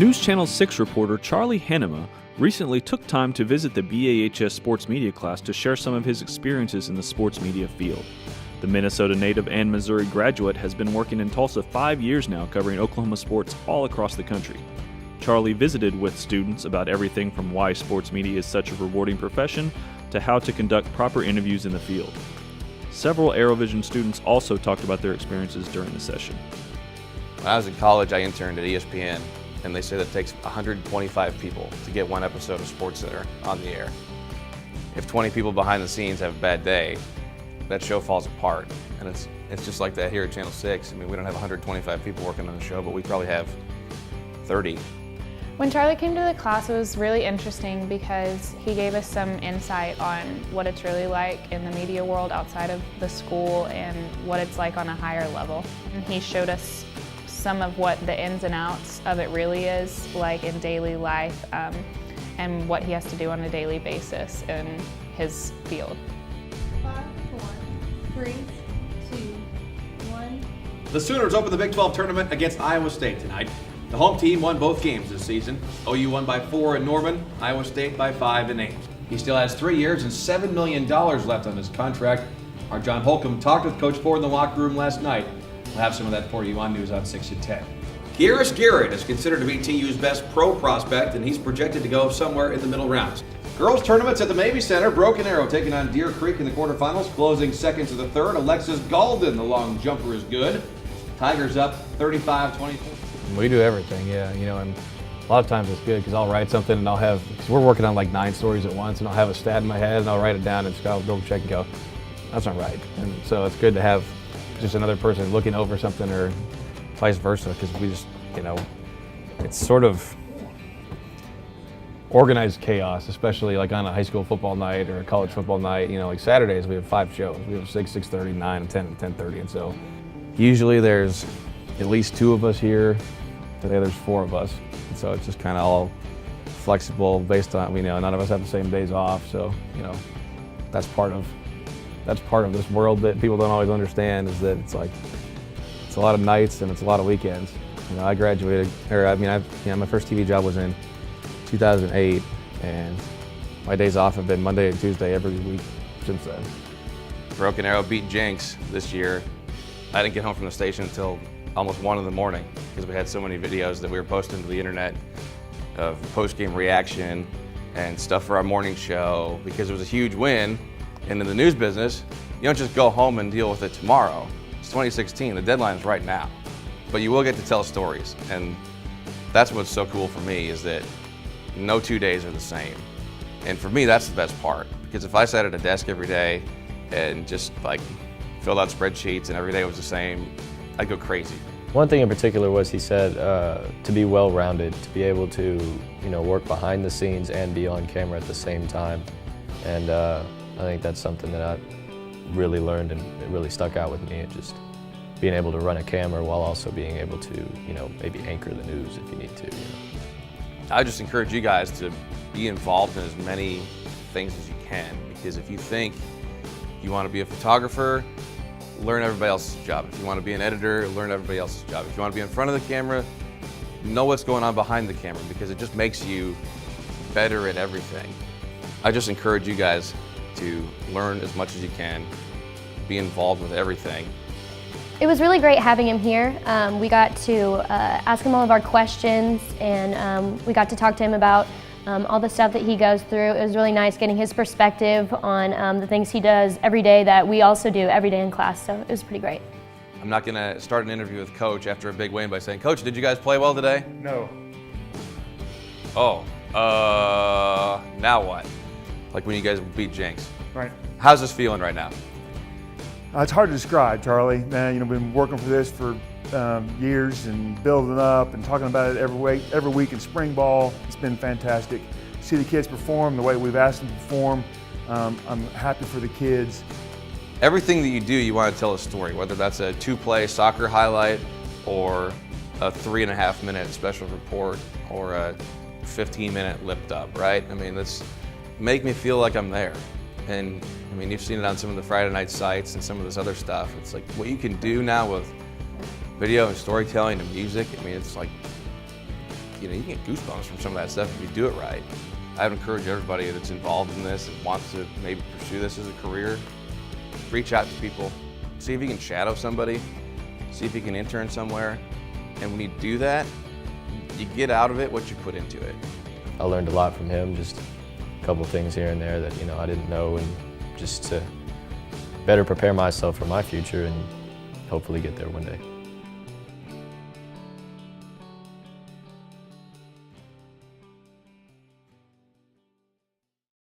News Channel 6 reporter Charlie Hannema recently took time to visit the BAHS sports media class to share some of his experiences in the sports media field. The Minnesota native and Missouri graduate has been working in Tulsa 5 years now, covering Oklahoma sports all across the country. Charlie visited with students about everything from why sports media is such a rewarding profession to how to conduct proper interviews in the field. Several Aerovision students also talked about their experiences during the session. When I was in college, I interned at ESPN, and they say that it takes 125 people to get one episode of SportsCenter on the air. If 20 people behind the scenes have a bad day, that show falls apart. And it's just like that here at Channel 6. I mean, we don't have 125 people working on the show, but we probably have 30. When Charlie came to the class, it was really interesting because he gave us some insight on what it's really like in the media world outside of the school and what it's like on a higher level. And he showed us some of what the ins and outs of it really is like in daily life and what he has to do on a daily basis in his field. 5, 4, 3, 2, 1. The Sooners open the Big 12 tournament against Iowa State tonight. The home team won both games this season. OU won by 4 in Norman, Iowa State by 5 in Ames. He still has 3 years and $7 million left on his contract. Our John Holcomb talked with Coach Ford in the locker room last night. We'll have some of that for you on News on 6 at 10. Kyrus Garrett is considered to be TU's best pro prospect, and he's projected to go somewhere in the middle rounds. Girls tournaments at the Mabee Center. Broken Arrow taking on Deer Creek in the quarterfinals. Closing second to the third. Alexis Galden, the long jumper, is good. Tigers up 35-24. We do everything, yeah. And a lot of times it's good because I'll write something and because we're working on like 9 stories at once, and I'll have a stat in my head and I'll write it down and Scott will go check and go, that's not right. And so it's good to have just another person looking over something or vice versa, because we just, it's sort of organized chaos, especially like on a high school football night or a college football night. Like Saturdays we have 5 shows. We have 6, 6:30, 9, and 10, and 10:30. And so usually there's at least 2 of us here. Today there's 4 of us. And so it's just kind of all flexible based on, none of us have the same days off. So, that's part of this world that people don't always understand, is that it's a lot of nights and it's a lot of weekends. I graduated, my first TV job was in 2008, and my days off have been Monday and Tuesday every week since then. Broken Arrow beat Jenks this year. I didn't get home from the station until almost 1 in the morning because we had so many videos that we were posting to the internet of post-game reaction and stuff for our morning show, because it was a huge win. And in the news business, you don't just go home and deal with it tomorrow. It's 2016, the deadline is right now. But you will get to tell stories, and that's what's so cool for me, is that no 2 days are the same. And for me, that's the best part, because if I sat at a desk every day and just filled out spreadsheets and every day was the same, I'd go crazy. One thing in particular was he said to be well-rounded, to be able to work behind the scenes and be on camera at the same time. And I think that's something that I really learned, and it really stuck out with me. It just being able to run a camera while also being able to maybe anchor the news if you need to. I just encourage you guys to be involved in as many things as you can, because if you think you want to be a photographer, learn everybody else's job. If you want to be an editor, learn everybody else's job. If you want to be in front of the camera, know what's going on behind the camera, because it just makes you better at everything. I just encourage you guys to learn as much as you can, be involved with everything. It was really great having him here. We got to ask him all of our questions, and we got to talk to him about all the stuff that he goes through. It was really nice getting his perspective on the things he does every day that we also do every day in class, so it was pretty great. I'm not going to start an interview with Coach after a big win by saying, Coach, did you guys play well today? No. Oh, now what? Like when you guys beat Jenks. Right. How's this feeling right now? It's hard to describe, Charlie. We've been working for this for years and building up and talking about it every week in spring ball. It's been fantastic. See the kids perform the way we've asked them to perform. I'm happy for the kids. Everything that you do, you want to tell a story, whether that's a 2-play soccer highlight or a 3.5-minute special report or a 15-minute lift up, right? That's make me feel like I'm there. And you've seen it on some of the Friday night sites and some of this other stuff. It's like what you can do now with video and storytelling and music. It's like you get goosebumps from some of that stuff if you do it right. I would encourage everybody that's involved in this and wants to maybe pursue this as a career, reach out to people, see if you can shadow somebody, see if you can intern somewhere, and when you do that, you get out of it what you put into it. I learned a lot from him, just a couple things here and there that I didn't know, and just to better prepare myself for my future and hopefully get there one day.